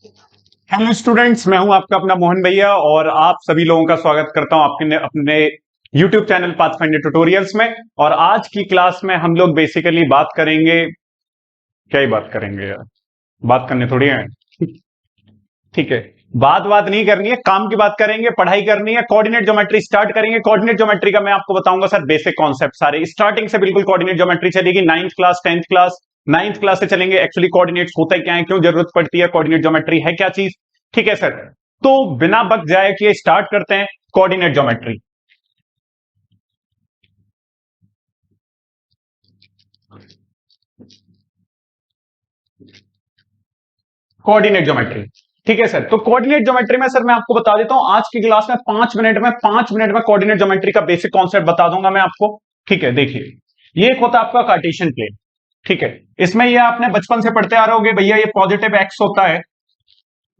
Hello students, मैं हूं आपका अपना मोहन भैया और आप सभी लोगों का स्वागत करता हूं आपके अपने YouTube चैनल पाथफाइंडर ट्यूटोरियल्स में। और आज की क्लास में हम लोग बेसिकली बात करेंगे, क्या ही बात करेंगे यार, बात करने थोड़ी है। ठीक है, बात नहीं करनी है, काम की बात करेंगे, पढ़ाई करनी है। कोऑर्डिनेट ज्योमेट्री स्टार्ट करेंगे। कोऑर्डिनेट ज्योमेट्री का मैं आपको बताऊंगा सर बेसिक कॉन्सेप्ट सारे, स्टार्टिंग से बिल्कुल कोऑर्डिनेट ज्योमेट्री चलेगी। Ninth class, tenth class, ninth class से चलेंगे। एक्चुअली कोऑर्डिनेट्स होता है क्या है, क्यों जरूरत पड़ती है, कोऑर्डिनेट ज्योमेट्री है क्या चीज। ठीक है सर, तो बिना वक्त जाए किए स्टार्ट करते हैं कोऑर्डिनेट ज्योमेट्री। कोऑर्डिनेट ज्योमेट्री, ठीक है सर। तो कोऑर्डिनेट ज्योमेट्री में सर मैं आपको बता देता हूं, आज की क्लास में 5 मिनट में कोऑर्डिनेट ज्योमेट्री का बेसिक कॉन्सेप्ट बता दूंगा मैं आपको। ठीक है, देखिए, ये एक होता है आपका कार्टेशियन प्लेन। ठीक है, इसमें ये आपने बचपन से पढ़ते आ रहे होगे भैया, ये पॉजिटिव एक्स होता है,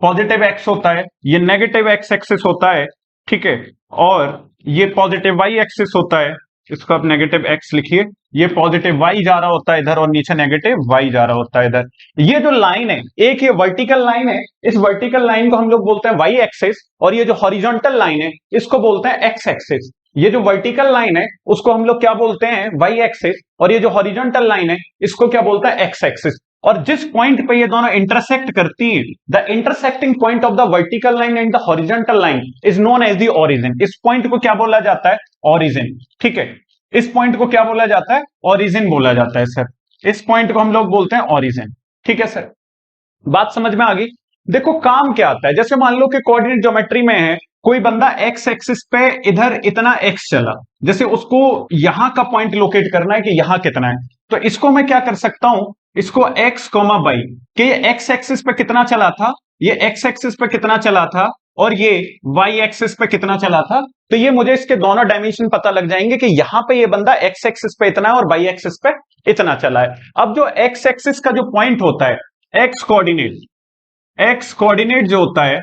पॉजिटिव एक्स होता है, ये नेगेटिव एक्स एक्सिस होता है। ठीक है, और ये पॉजिटिव वाई एक्सिस होता है, इसको आप नेगेटिव एक्स लिखिए। ये पॉजिटिव वाई जा रहा होता है इधर और नीचे नेगेटिव वाई जा रहा होता है इधर। ये जो लाइन है, एक ये वर्टिकल लाइन है, इस वर्टिकल लाइन को हम लोग बोलते हैं वाई एक्सिस, और ये जो हॉरिजॉन्टल लाइन है इसको बोलते हैं एक्स एक्सिस। ये जो वर्टिकल लाइन है उसको हम लोग क्या बोलते हैं, वाई एक्सिस, और ये जो हॉरिजॉन्टल लाइन है इसको क्या बोलते हैं, एक्स एक्सिस। और जिस पॉइंट पे ये दोनों इंटरसेक्ट करती हैं, the intersecting point of the vertical line and the horizontal line is known as the origin. इस पॉइंट को क्या बोला जाता है, ओरिजिन। ठीक है, इस पॉइंट को क्या बोला जाता है, ओरिजिन बोला जाता है सर। इस पॉइंट को हम लोग बोलते हैं ओरिजिन। ठीक है सर, बात समझ में आ गई। देखो काम क्या आता है, जैसे मान लो कि कोऑर्डिनेट ज्योमेट्री में है, कोई बंदा एक्स एक्सिस पे इधर इतना एक्स चला, जैसे उसको यहां का पॉइंट लोकेट करना है कि यहां कितना है। तो इसको मैं क्या कर सकता हूं, इसको एक्स कॉमा बाई, कि ये एक्स एक्सिस पे कितना चला था, ये एक्स एक्सिस पे कितना चला था, और ये वाई एक्सिस पे कितना चला था। तो ये मुझे इसके दोनों डायमेंशन पता लग जाएंगे कि यहां पे ये बंदा एक्स एक्सिस पे इतना है और वाई एक्सिस पे इतना चला है। अब जो एक्स एक्सिस का जो पॉइंट होता है, एक्स कोऑर्डिनेट, एक्स कोऑर्डिनेट जो होता है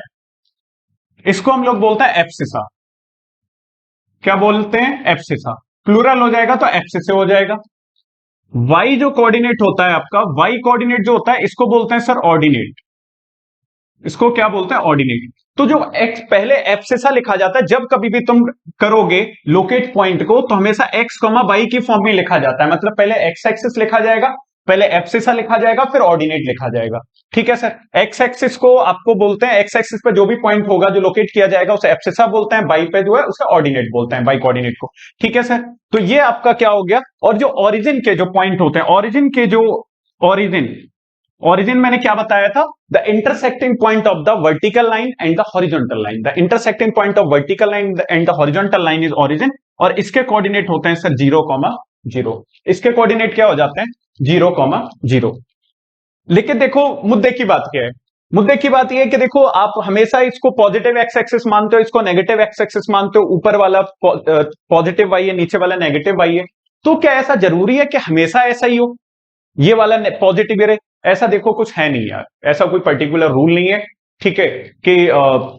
इसको हम लोग बोलते हैं एब्सिसा। क्या बोलते हैं, एब्सिसा। प्लूरल हो जाएगा तो एब्सिसे हो जाएगा। वाई जो कोऑर्डिनेट होता है आपका, वाई कोऑर्डिनेट जो होता है इसको बोलते हैं सर ऑर्डिनेट। इसको क्या बोलते हैं, ऑर्डिनेट। तो जो एक्स पहले एब्सिसा लिखा जाता है, जब कभी भी तुम करोगे लोकेट पॉइंट को तो हमेशा एक्स कॉमा वाई की फॉर्म में लिखा जाता है। मतलब पहले एक्स एक्सिस लिखा जाएगा, पहले एब्सिसा लिखा जाएगा, फिर ऑर्डिनेट लिखा जाएगा। ठीक है सर, एक्स एक्सिस को आपको बोलते हैं, एक्स एक्सिस पे जो भी पॉइंट होगा जो लोकेट किया जाएगा उसे एब्सिसा बोलते हैं, वाई पे जो है उसे ऑर्डिनेट बोलते हैं, वाई कोऑर्डिनेट को। ठीक है सर, तो ये आपका क्या हो गया। और जो ओरिजिन के जो पॉइंट होते हैं, ओरिजिन के जो ओरिजिन ओरिजिन मैंने क्या बताया था, the intersecting point of the vertical line and the horizontal line. The intersecting point of vertical line and the horizontal line is origin. और इसके कोऑर्डिनेट होते हैं सर 0,0। इसके कोऑर्डिनेट क्या हो जाते हैं, 0,0। लेकिन देखो मुद्दे की बात क्या है, मुद्दे की बात यह है कि देखो आप हमेशा इसको पॉजिटिव एक्स एक्सिस मानते हो, इसको नेगेटिव एक्स एक्सिस मानते हो। ऊपर वाला पॉजिटिव वाई है, नीचे वाला नेगेटिव वाई है। तो क्या ऐसा जरूरी है कि हमेशा ऐसा ही हो, ये वाला पॉजिटिव रहे? ऐसा देखो कुछ है नहीं यार, ऐसा कोई पर्टिकुलर रूल नहीं है। ठीक है, कि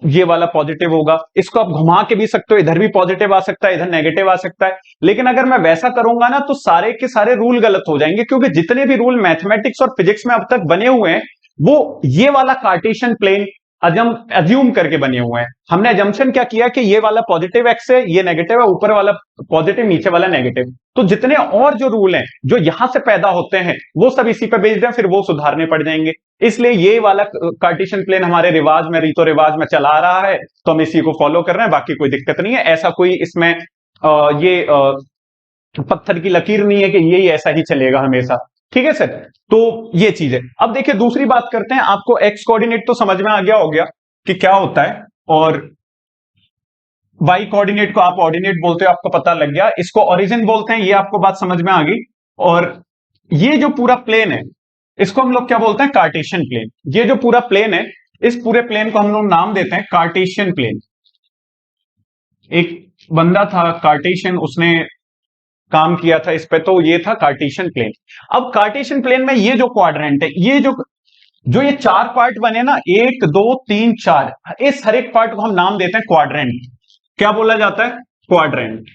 ये वाला पॉजिटिव होगा, इसको आप घुमा के भी सकते हो, इधर भी पॉजिटिव आ सकता है, इधर नेगेटिव आ सकता है। लेकिन अगर मैं वैसा करूंगा ना तो सारे के सारे रूल गलत हो जाएंगे, क्योंकि जितने भी रूल मैथमेटिक्स और फिजिक्स में अब तक बने हुए हैं वो ये वाला कार्टेशियन प्लेन अज्यूम करके बने हुए हैं। हमने अजम्पशन क्या किया कि ये वाला पॉजिटिव एक्स है, ये नेगेटिव है, ऊपर वाला पॉजिटिव, नीचे वाला नेगेटिव। तो जितने और जो रूल हैं जो यहां से पैदा होते हैं वो सब इसी पे बेस्ड है, फिर वो सुधारने पड़ जाएंगे। इसलिए ये वाला कार्टेशियन प्लेन हमारे रिवाज में, रीतो रिवाज में चला आ रहा है, तो हम इसी को फॉलो कर रहे हैं, बाकी कोई दिक्कत नहीं है। ऐसा कोई इसमें ये पत्थर की लकीर नहीं है कि ये ही ऐसा ही चलेगा हमेशा। ठीक है सर, तो ये चीज है। अब देखिए दूसरी बात करते हैं, आपको एक्स कोऑर्डिनेट तो समझ में आ गया हो गया कि क्या होता है, और वाई कोऑर्डिनेट को आप ऑर्डिनेट बोलते हो, आपको पता लग गया। इसको ओरिजिन बोलते हैं, ये आपको बात समझ में आ गई। और ये जो पूरा प्लेन है इसको हम लोग क्या बोलते हैं, कार्टेशियन प्लेन। ये जो पूरा प्लेन है, इस पूरे प्लेन को हम लोग नाम देते हैं कार्टेशियन प्लेन। एक बंदा था कार्टेशियन, उसने काम किया था इस पे, तो ये था कार्टेशियन प्लेन। अब कार्टेशियन प्लेन में ये जो क्वाड्रेंट है, ये जो जो ये चार पार्ट बने ना, 1 2 3 4, इस हर एक पार्ट को हम नाम देते हैं क्वाड्रेंट। क्या बोला जाता है, क्वाड्रेंट।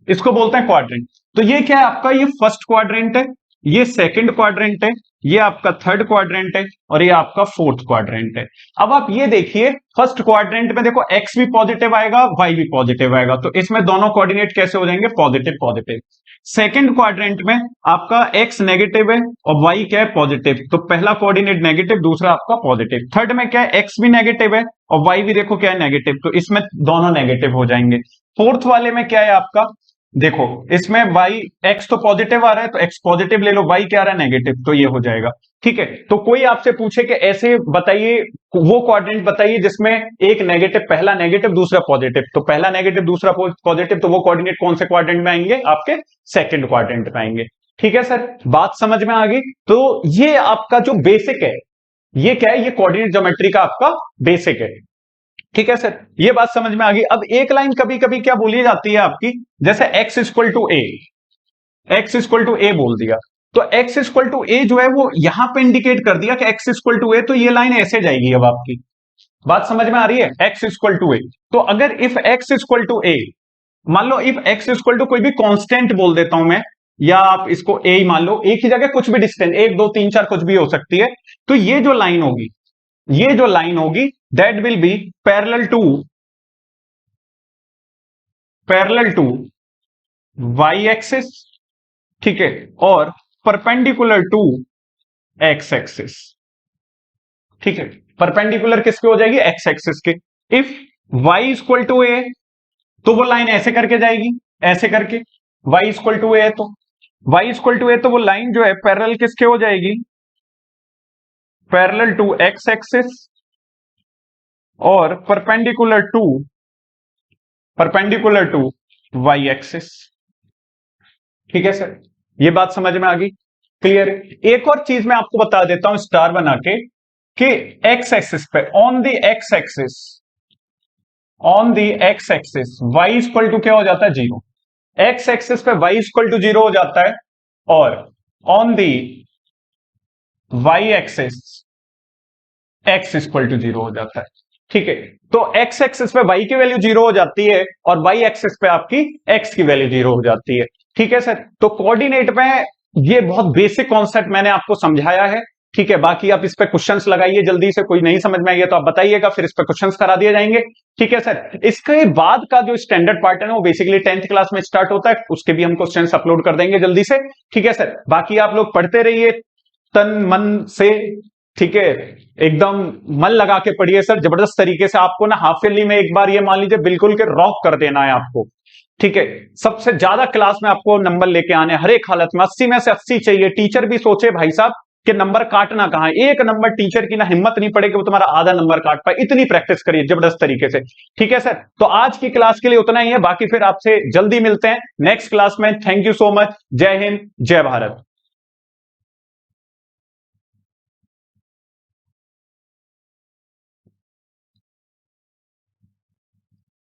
इसको बोलते हैं क्वाड्रेंट। तो ये क्या है आपका, ये फर्स्ट क्वाड्रेंट है, ये सेकंड क्वाड्रेंट है, ये आपका थर्ड क्वाड्रेंट है और ये आपका फोर्थ क्वाड्रेंट है। अब आप ये देखिए फर्स्ट क्वाड्रेंट में देखो एक्स भी पॉजिटिव आएगा, वाई भी पॉजिटिव आएगा, तो इसमें दोनों कोऑर्डिनेट कैसे हो जाएंगे, पॉजिटिव पॉजिटिव। सेकंड क्वाड्रेंट में आपका एक्स नेगेटिव है और वाई क्या है, पॉजिटिव, तो पहला कोऑर्डिनेट नेगेटिव, दूसरा आपका पॉजिटिव। थर्ड में क्या है, एक्स भी नेगेटिव है और वाई भी देखो क्या है, नेगेटिव, तो इसमें दोनों नेगेटिव हो जाएंगे। फोर्थ वाले में क्या है आपका, देखो इसमें y x तो पॉजिटिव आ रहा है तो x पॉजिटिव ले लो, y क्या आ रहा है, नेगेटिव, तो ये हो जाएगा। ठीक है, तो कोई आपसे पूछे कि ऐसे बताइए वो क्वाड्रेंट बताइए जिसमें एक नेगेटिव, पहला नेगेटिव दूसरा पॉजिटिव, तो पहला नेगेटिव दूसरा पॉजिटिव, तो वो कोऑर्डिनेट कौन से क्वाड्रेंट में आएंगे, आपके सेकंड क्वाड्रेंट में आएंगे। ठीक है सर, बात समझ में आ गई। तो ये आपका जो बेसिक है, ये क्या है, ये कोऑर्डिनेट ज्योमेट्री का आपका बेसिक है। ठीक है सर, ये बात समझ में आ गई। अब एक लाइन कभी कभी क्या बोली जाती है आपकी, जैसे x equal to A, x equal to A बोल दिया, तो x इक्वल टू ए जो है वो यहां पे इंडिकेट कर दिया कि x इक्वल टू ए, तो ये लाइन ऐसे जाएगी। अब आपकी बात समझ में आ रही है, x इक्वल टू ए, तो अगर इफ x इक्वल टू ए, मान लो इफ x इक्वल टू कोई भी कांस्टेंट बोल देता हूं मैं, या आप इसको a ही मान लो, एक ही जगह कुछ भी डिस्टेंस 1 2 3 4 कुछ भी हो सकती है, तो ये जो लाइन होगी, ये जो लाइन होगी that will be parallel to Y axis, ठीक है, और परपेंडिकुलर टू एक्स एक्सिस। ठीक है, परपेंडिकुलर किसके हो जाएगी, एक्स एक्सिस के। इफ वाई इक्वल टू ए, तो वो लाइन ऐसे करके जाएगी, ऐसे करके, वाई इक्वल टू ए है तो वाई इक्वल टू ए, तो वो लाइन जो है पैरेलल किसके हो जाएगी, पैरेलल टू एक्स एक्सिस और परपेंडिकुलर टू वाई एक्सिस। ठीक है सर, ये बात समझ में आ गई, क्लियर। एक और चीज मैं आपको बता देता हूं स्टार बना के, कि एक्स एक्सिस पे, on the X axis Y equal to क्या हो जाता है, जीरो। एक्स एक्सिस पे वाई इक्वल टू जीरो हो जाता है, और on the Y axis X equal to zero हो जाता है। ठीक है, तो एक्स एक्सिस पे वाई की वैल्यू जीरो हो जाती है और वाई एक्सिस पे आपकी एक्स की वैल्यू जीरो हो जाती है। ठीक है सर, तो कोऑर्डिनेट में ये बहुत बेसिक कॉन्सेप्ट मैंने आपको समझाया है। ठीक है, बाकी आप इस पे क्वेश्चंस लगाइए, जल्दी से कोई नहीं समझ में आएगा तो आप बताइएगा, फिर इस पे क्वेश्चंस करा दिए जाएंगे। ठीक है सर, इसके बाद का जो स्टैंडर्ड पार्ट है ना, वो बेसिकली 10th क्लास में स्टार्ट होता है, उसके भी हम क्वेश्चंस अपलोड कर देंगे जल्दी से। ठीक है सर, बाकी आप लोग पढ़ते रहिए तन मन से, ठीक है, एकदम मन लगा के पढ़िए सर, जबरदस्त तरीके से। आपको ना हाफ ईयरली में एक बार ये मान लीजिए बिल्कुल के रॉक कर देना है आपको। ठीक है, सबसे ज्यादा क्लास में आपको नंबर लेके आने हर एक हालत में, 80 में से 80 चाहिए। टीचर भी सोचे भाई साहब कि नंबर काटना कहां है, एक नंबर टीचर की ना हिम्मत नहीं पड़ेगी वो तुम्हारा आधा नंबर काट पाए, इतनी प्रैक्टिस करिए जबरदस्त तरीके से। ठीक है सर, तो आज की क्लास के लिए उतना ही है, बाकी फिर आपसे जल्दी मिलते हैं नेक्स्ट क्लास में। थैंक यू सो मच, जय हिंद जय भारत।